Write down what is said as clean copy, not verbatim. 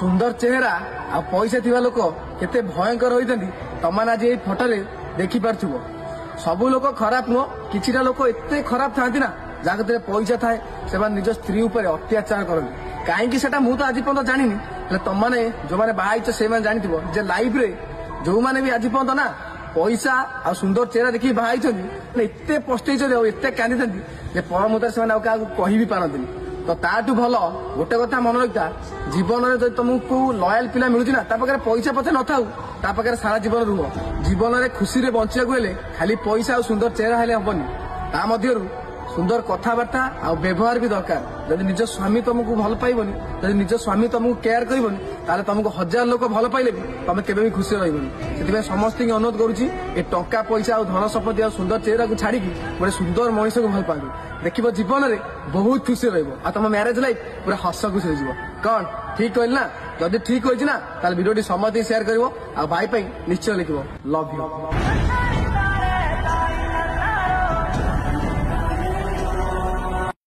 सुंदर चेहरा आ पैसा थिबा लोक केते भयंकर होइतंती तमाने आज ए फोटो रे देखि पारथुबो। सबु लोक खराब नुह, किछिटा लोक एते खराब थांती ना जागते पैसा थाए से निज स्त्री उपर अत्याचार करती। कहीं सेटा मु तो आज पर्यंत जानिनी, तमने जो मैंने बाहर से जानिथिबो जे लाइफ रे जो मैंने भी आज पर्यंत ना पैसा आ सुंदर चेहरा देखिए बाहर एते पस्टेज एते कांदी जे पर मुहूर्त से कही भी पारती। तो ताठू भल गोटे कथा मन रखा, जीवन में जब तुमको लयाल पिला मिलूँ ना पाखे पैसा पचे न थाऊ पाखे सारा जीवन रुह। जीवन में खुशी रे बंचा खाली पैसा और सुंदर चेहरा हेले हबनी, ता मध्यरु सुंदर कथबार्ता आ व्यवहार भी दरकार। जब निज स्वामी तुमको भल पाइबनी, जब निज स्वामी तुमको केयर करबनी, ताले तुमको हजार लोक भल पाइले भी तुम केबे भी खुशी रहिबनी। सेतिबे समस्त अनुरोध करूची ए टंका पैसा और धन संपत्ति और सुंदर चेहरा को छाड़ी गोटे सुंदर मनीष को भल पाबी, देखिबो जीवन में बहुत खुशी रहिबो आ तुम मैरेज लाइफ पूरा हस खुशी हो। कौन ठीक कहली ना? जदि ठीक होइछि ना ताले वीडियो समस्त शेयर करिवो आ भाई निश्चय लिखिबो लव यू।